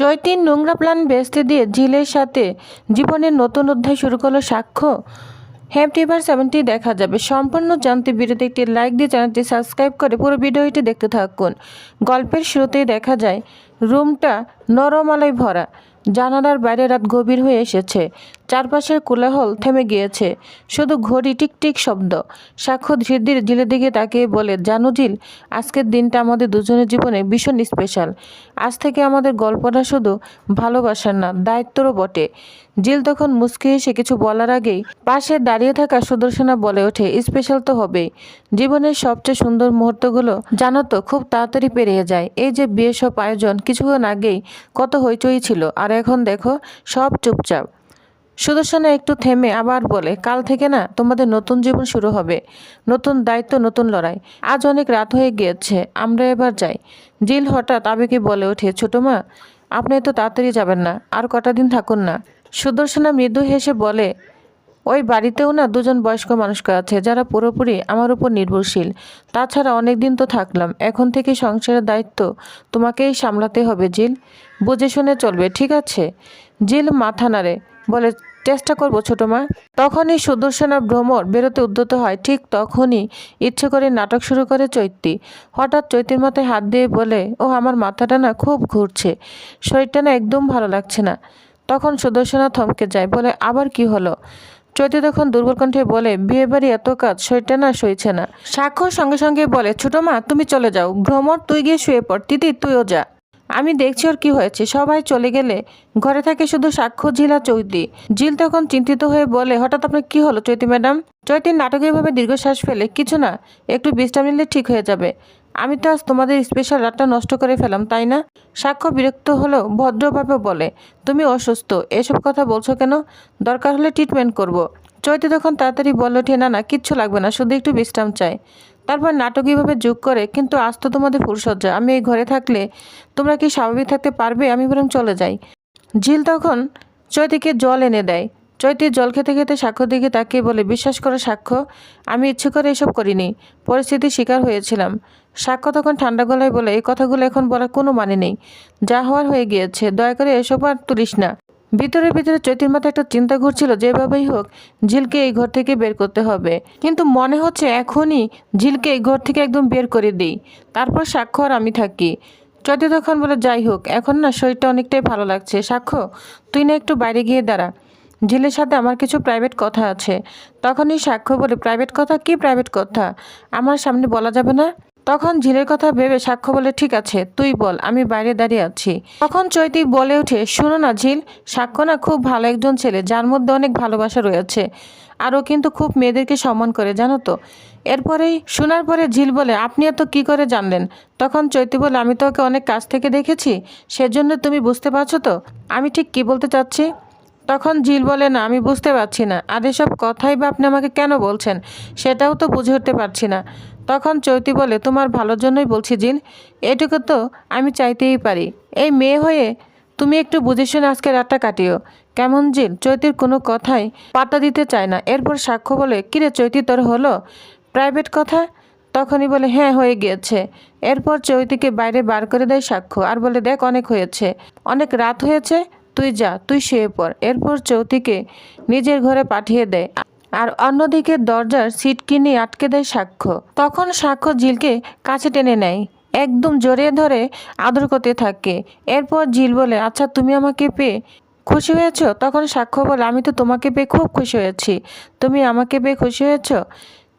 চৈতির নোংরা প্ল্যান ভেস্তে দিয়ে ঝিলের সাথে জীবনের নতুন অধ্যায় শুরু করলো সাক্ষ্য। হ্যাপটিভার 70 দেখা যাবে। সম্পূর্ণ জানতে ভিডিওতে একটি লাইক দিয়ে চ্যানেলটি সাবস্ক্রাইব করে পুরো ভিডিওটি দেখতে থাকুন। গল্পের শুরুতেই দেখা যায় রুমটা নরম আলোয় ভরা। জানালার বাইরে রাত গভীর হয়ে এসেছে। চারপাশের কোলাহল থেমে গিয়েছে, শুধু ঘড়ি টিকটিক শব্দ। সাক্ষ্য ধীরে ধীরে ঝিলের দিকে তাকিয়ে বলে, জানো ঝিল, আজকের দিনটা আমাদের দুজনের জীবনে ভীষণ স্পেশাল। আজ থেকে আমাদের গল্পটা শুধু ভালোবাসার না, দায়িত্বরও বটে। ঝিল তখন মুচকি হেসে কিছু বলার আগেই পাশে দাঁড়িয়ে থাকা সুদর্শনা বলে ওঠে, স্পেশাল তো হবেই। জীবনের সবচেয়ে সুন্দর মুহূর্তগুলো জানো তো খুব তাড়াতাড়ি পেরিয়ে যায়। এই যে বিয়ে সব আয়োজন, কিছুক্ষণ আগেই কত হইচই ছিল, আর এখন দেখো সব চুপচাপ। সুদর্শনা একটু থেমে আবার বলে, কাল থেকে না তোমাদের নতুন জীবন শুরু হবে, নতুন দায়িত্ব, নতুন লড়াই। আজ অনেক রাত হয়ে গিয়েছে, আমরা এবার যাই। ঝিল হঠাৎ আবেগে বলে ওঠে, ছোটো মা, আপনি এত তাড়াতাড়ি যাবেন না, আর কটা দিন থাকুন না। সুদর্শনা মৃদু হেসে বলে, ওই বাড়িতেও না দুজন বয়স্ক মানুষকে আছে যারা পুরোপুরি আমার উপর নির্ভরশীল। তাছাড়া অনেক দিন তো থাকলাম, এখন থেকে সংসারের দায়িত্ব তোমাকেই সামলাতে হবে ঝিল। বুঝে শুনে চলবে, ঠিক আছে? ঝিল মাথা নাড়ে, বলে, চেষ্টা করবো ছোটো মা। তখনই সুদর্শনা ভ্রমর বেরোতে উদ্যত হয়। ঠিক তখনই ইচ্ছে করে নাটক শুরু করে চৈতি। হঠাৎ চৈতির মাথায় হাত দিয়ে বলে, ও আমার মাথাটা না খুব ঘুরছে, শরীরটা না একদম ভালো লাগছে না। তখন সুদর্শনা থমকে যায়, বলে, আবার কি হলো? চৈতি তখন দুর্বল কণ্ঠে বলে, বিয়ে বাড়ি এত কাজ, শরীরটা না সইছে না। সাক্ষ্য সঙ্গে সঙ্গে বলে, ছোটো মা তুমি চলে যাও, ভ্রমর তুই গিয়ে শুয়ে পড়, তিতি তুইও যা, আমি দেখছি ওর কি হয়েছে। সবাই চলে গেলে ঘরে থাকে শুধু সাক্ষ্য, ঝিল আর চৈতি। ঝিল তখন চিন্তিত হয়ে বলে, হঠাৎ আপনার কি হলো চৈতি ম্যাডাম? চৈতির নাটকীয়ভাবে দীর্ঘশ্বাস ফেলে, কিছু না, একটু বিশ্রাম নিলে ঠিক হয়ে যাবে। আমি তো আজ তোমাদের স্পেশাল রাতটা নষ্ট করে ফেলাম, তাই না? সাক্ষ্য বিরক্ত হলেও ভদ্রভাবে বলে, তুমি অসুস্থ, এসব কথা বলছো কেন? দরকার হলে ট্রিটমেন্ট করব। চৈতি তখন তাড়াতাড়ি বলে ওঠে, না না, কিচ্ছু লাগবে না, শুধু একটু বিশ্রাম চাই। তারপর নাটকীয়ভাবে যোগ করে, কিন্তু আজ তো তোমাদের ফুলসজ্জা, আমি এই ঘরে থাকলে তোমরা কি স্বাভাবিক থাকতে পারবে? আমি বরং চলে যাই। ঝিল তখন চৈতিকে জল এনে দেয়। চৈতি জল খেতে খেতে সাক্ষ্যর দিকে তাকিয়ে বলে, বিশ্বাস করো সাক্ষ্য, আমি ইচ্ছে করে এসব করিনি, পরিস্থিতির শিকার হয়েছিলাম। সাক্ষ্য তখন ঠান্ডা গলায় বলে, এই কথাগুলো এখন বলার কোনো মানে নেই, যা হওয়ার হয়ে গিয়েছে, দয়া করে এসব আর তুলিস না। ভিতরে ভিতরে চৈতির মাথায় একটা চিন্তা ঘুরছিল, যেভাবেই হোক ঝিলকে এই ঘর থেকে বের করতে হবে। কিন্তু মনে হচ্ছে এখনই ঝিলকে এই ঘর থেকে একদম বের করে দিই, তারপর সাক্ষ্য আর আমি থাকি। চৈতি তখন বলে, যাই হোক, এখন না শরীরটা অনেকটাই ভালো লাগছে। সাক্ষ্য, তুই না একটু বাইরে গিয়ে দাঁড়া, ঝিলের সাথে আমার কিছু প্রাইভেট কথা আছে। তখনই সাক্ষ্য বলে, প্রাইভেট কথা? কি প্রাইভেট কথা? আমার সামনে বলা যাবে না? তখন ঝিলের কথা ভেবে সাক্ষ্য বলে, ঠিক আছে তুই বল, আমি বাইরে দাঁড়িয়ে আছি। তখন চৈতি বলে ওঠে, শোনো না ঝিল, সাক্ষ্য না খুব ভালো একজন ছেলে, যার মধ্যে অনেক ভালোবাসা রয়েছে, আর ও কিন্তু খুব মেয়েদেরকে সম্মান করে, জানো তো। এরপরেই শোনার পরে ঝিল বলে, আপনি এত কি করে জানলেন? তখন চৈতি বলে, আমি তো ওকে অনেক কাছ থেকে দেখেছি, সেজন্য তুমি বুঝতে পারছো তো আমি ঠিক কি বলতে চাচ্ছি? তখন ঝিল বলে, না আমি বুঝতে পারছি না, আর এসব কথাই বা আপনি আমাকে কেন বলছেন সেটাও তো বুঝে উঠতে পারছি না। তখন চৈতি বলে, তোমার ভালোর জন্যই বলছি ঝিল, এটুকু তো আমি চাইতেই পারি। এই মেয়ে হয়ে তুমি একটু বুঝে শুনে আজকে রাতটা কাটিও, কেমন ঝিল? চৈতির কোনো কথাই পাত্তা দিতে চায় না। এরপর সাক্ষ্য বলে, কিরে চৈতি, তোর হলো প্রাইভেট কথা? তখনই বলে, হ্যাঁ হয়ে গিয়েছে। এরপর চৈতিকে বাইরে বার করে দেয় সাক্ষ্য, আর বলে, দেখ অনেক হয়েছে, অনেক রাত হয়েছে, তুই যা, তুই শুয়ে পড়। এরপর চৈতিকে নিজের ঘরে পাঠিয়ে দেয়, আর অন্যদিকে দরজার সিটকিনি আটকে দেয় সাক্ষ্য। তখন সাক্ষ্য ঝিলকে কাছে টেনে নেয়, একদম জড়িয়ে ধরে আদর করতে থাকে। এরপর ঝিল বলে, আচ্ছা তুমি আমাকে পেয়ে খুশি হয়েছ? তখন সাক্ষ্য বলে, আমি তো তোমাকে পেয়ে খুব খুশি হয়েছি, তুমি আমাকে পেয়ে খুশি হয়েছ?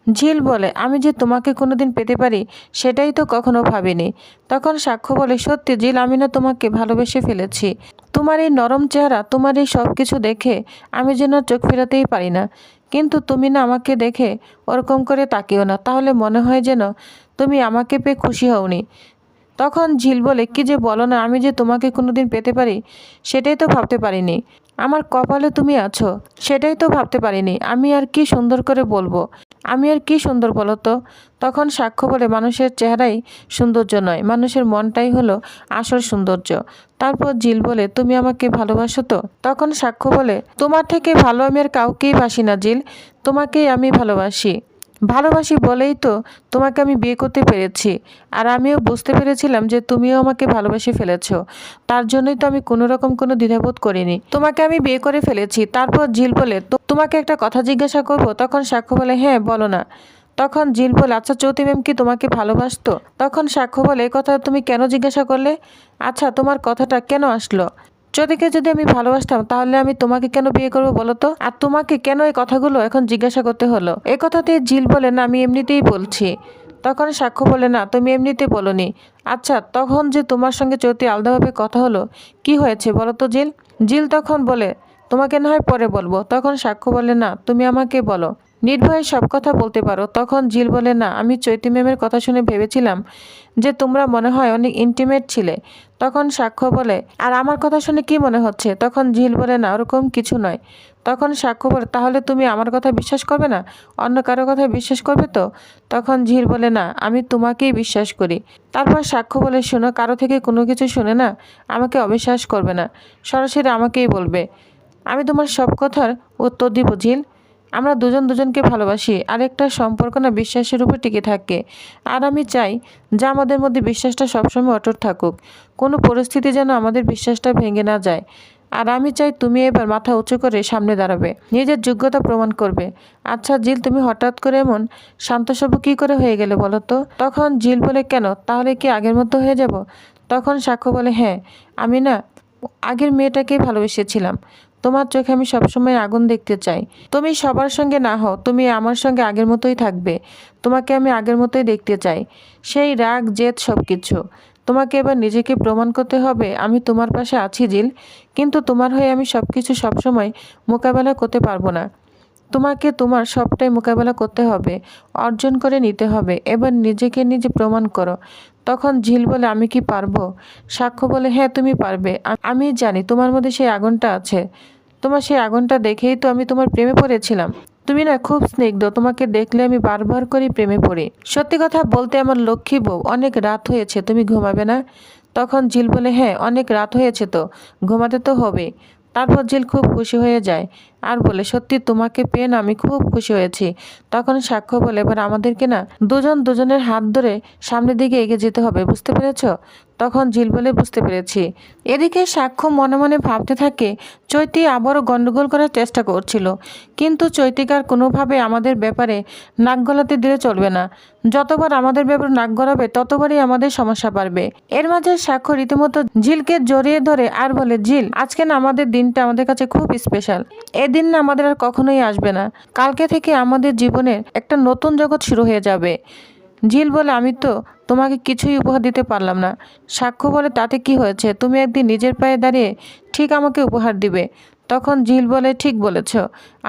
ঝিল বলে, আমি যে তোমাকে কোনোদিন পেতে পারি সেটাই তো কখনো ভাবিনি। তখন সাক্ষ্য বলে, সত্যি ঝিল, আমি না তোমাকে ভালোবেসে ফেলেছি। তোমার এই নরম চেহারা, তোমার এই সব কিছু দেখে আমি যেন চোখ ফেরাতেই পারি না। কিন্তু তুমি না আমাকে দেখে ওরকম করে তাকিও না, তাহলে মনে হয় যেন তুমি আমাকে পেয়ে খুশি হওনি। তখন ঝিল বলে, কি যে বলো না, আমি যে তোমাকে কোনোদিন পেতে পারি সেটাই তো ভাবতে পারিনি। আমার কপালে তুমি আছো সেটাই তো ভাবতে পারিনি। আমি আর কি সুন্দর করে বলবো, আমি আর কি সুন্দর বলো তো? তখন সাক্ষ্য বলে, মানুষের চেহারাই সৌন্দর্য নয়, মানুষের মনটাই হলো আসল সৌন্দর্য। তারপর ঝিল বলে, তুমি আমাকে ভালোবাসো তো? তখন সাক্ষ্য বলে, তোমার থেকে ভালো আমি আর কাউকেই বাসি না ঝিল, তোমাকেই আমি ভালোবাসি। ভালোবাসি বলেই তো তোমাকে আমি বিয়ে করতে পেরেছি। আর আমিও বুঝতে পেরেছিলাম যে তুমিও আমাকে ভালোবেসে ফেলেছো। তার জন্যই তো আমি কোনো রকম কোনো দ্বিধাবোধ করিনি, তোমাকে আমি বিয়ে করে ফেলেছি। তারপর ঝিল বলে, তোমাকে একটা কথা জিজ্ঞাসা করব? তখন সাক্ষ্য বলে, হ্যাঁ বলো না। তখন ঝিল বলে, আচ্ছা চৌতি ম্যাম কি তোমাকে ভালোবাসতো? তখন সাক্ষ্য বলে, এই কথা তুমি কেন জিজ্ঞাসা করলে? আচ্ছা তোমার কথাটা কেন আসলো? চৌতিকে যদি আমি ভালোবাসতাম তাহলে আমি তোমাকে কেন বিয়ে করবো বলো তো? আর তোমাকে কেন এই কথাগুলো এখন জিজ্ঞাসা করতে হলো? এই কথাতে ঝিল বলে, না আমি এমনিতেই বলছি। তখন সাক্ষ্য বলে, না তুমি এমনিতে বলনি। আচ্ছা তখন যে তোমার সঙ্গে চৌতি আলাদাভাবে কথা হলো, কি হয়েছে বলো তো ঝিল? ঝিল তখন বলে, তোমাকে না হয় পরে বলবো। তখন সাক্ষ্য বলে, না তুমি আমাকে বলো, নির্ভয়ে সব কথা বলতে পারো। তখন ঝিল বলে, না আমি চৈতি ম্যামের কথা শুনে ভেবেছিলাম যে তোমরা মনে হয় অনেক ইন্টিমেট ছিলে। তখন সাক্ষ্য বলে, আর আমার কথা শুনে কি মনে হচ্ছে? তখন ঝিল বলে, না ওরকম কিছু নয়। তখন সাক্ষ্য বলে, তাহলে তুমি আমার কথা বিশ্বাস করবে না, অন্য কারো কথা বিশ্বাস করবে তো? তখন ঝিল বলে, না আমি তোমাকেই বিশ্বাস করি। তারপর সাক্ষ্য বলে, শোনো, কারো থেকে কোনো কিছু শুনে না আমাকে অবিশ্বাস করবে না, সরাসরি আমাকেই বলবে। আমি তোমার সব কথার উত্তর দিব ঝিল। আমরা দুজন দুজনকে ভালোবাসি, আর একটা সম্পর্ক না বিশ্বাসের উপর টিকে থাকে। আর আমি চাই যে আমাদের মধ্যে বিশ্বাসটা সবসময় অটুট থাকুক, কোনো পরিস্থিতি যেন আমাদের বিশ্বাসটা ভেঙে না যায়। আর আমি চাই তুমি এবার মাথা উঁচু করে সামনে দাঁড়াবে, নিজের যোগ্যতা প্রমাণ করবে। আচ্ছা ঝিল, তুমি হঠাৎ করে এমন শান্তসভ্য কী করে হয়ে গেলে বলো তো? তখন ঝিল বলে, কেন, তাহলে কি আগের মতো হয়ে যাব? তখন সাক্ষ্য বলে, হ্যাঁ আমি না আগের মেয়েটাকেই ভালোবেসেছিলাম। তোমার চোখে আমি সবসময় আগুন দেখতে চাই। তুমি সবার সঙ্গে না হও, তুমি আমার সঙ্গে আগের মতোই থাকবে। তোমাকে আমি আগের মতোই দেখতে চাই, সেই রাগ জেদ সব কিছু। তোমাকে এবার নিজেকে প্রমাণ করতে হবে আমি তোমার পাশে আছি ঝিল, কিন্তু তোমার হয়ে আমি সব কিছু সবসময় মোকাবেলা করতে পারবো না। তোমাকে তোমার সবটাই মোকাবেলা করতে হবে, অর্জন করে নিতে হবে। এবার নিজেকে নিজে প্রমাণ করো। তখন ঝিল বলে, আমি কি পারবো? সাক্ষ্য বলে, হ্যাঁ তুমি পারবে। আমি জানি তোমার মধ্যে সেই আগুনটা আছে। তোমার সেই আগুনটা দেখেই তো আমি তোমার প্রেমে পড়েছিলাম। তুমি না খুব স্নিগ্ধ, তোমাকে দেখলে আমি বারবার করে প্রেমে পড়ি। সত্যি কথা বলতে আমার লক্ষ্মী বউ, অনেক রাত হয়েছে, তুমি ঘুমাবে না? তখন ঝিল বলে, হ্যাঁ অনেক রাত হয়েছে তো, ঘুমাতে তো হবে। তারপর ঝিল খুব খুশি হয়ে যায় আর বলে, সত্যি তোমাকে পেয়ে না আমি খুব খুশি হয়েছি। তখন সাক্ষ্য বলে, এবার আমাদেরকে না দুজন দুজনের হাত ধরে সামনের দিকে এগিয়ে যেতে হবে, বুঝতে পেরেছ? তখন ঝিল বলে, বুঝতে পেরেছি। এদিকে সাক্ষ্য মনে মনে ভাবতে থাকে, চৈতি আবারও গন্ডগোল করার চেষ্টা করছিল, কিন্তু চৈতিকার কোনোভাবে আমাদের ব্যাপারে নাক গলাতে দিলে চলবে না। যতবার আমাদের ব্যাপারে নাক গলাবে ততবারই আমাদের সমস্যা বাড়বে। এর মাঝে সাক্ষ্য রীতিমতো ঝিলকে জড়িয়ে ধরে আর বলে, ঝিল আজকে না আমাদের দিনটা আমাদের কাছে খুব স্পেশাল। এদিন না আমাদের আর কখনোই আসবে না। কালকে থেকে আমাদের জীবনের একটা নতুন জগৎ শুরু হয়ে যাবে। ঝিল বলে, আমি তো তোমাকে কিছুই উপহার দিতে পারলাম না। সাক্ষ্য বলে, তাতে কি হয়েছে, তুমি একদিন নিজের পায়ে দাঁড়িয়ে ঠিক আমাকে উপহার দিবে। তখন ঝিল বলে, ঠিক বলেছ,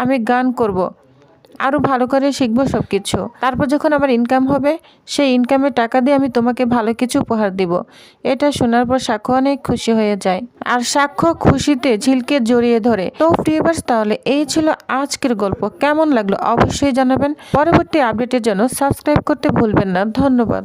আমি গান করব, আরও ভালো করে শিখবো সব কিছু। তারপর যখন আমার ইনকাম হবে সেই ইনকামের টাকা দিয়ে আমি তোমাকে ভালো কিছু উপহার দিব। এটা শোনার পর সাক্ষ্য অনেক খুশি হয়ে যায়, আর সাক্ষ্য খুশিতে ঝিলকে জড়িয়ে ধরে। তো ভিউয়ার্স, তাহলে এই ছিল আজকের গল্প। কেমন লাগলো অবশ্যই জানাবেন। পরবর্তী আপডেটের জন্য সাবস্ক্রাইব করতে ভুলবেন না। ধন্যবাদ।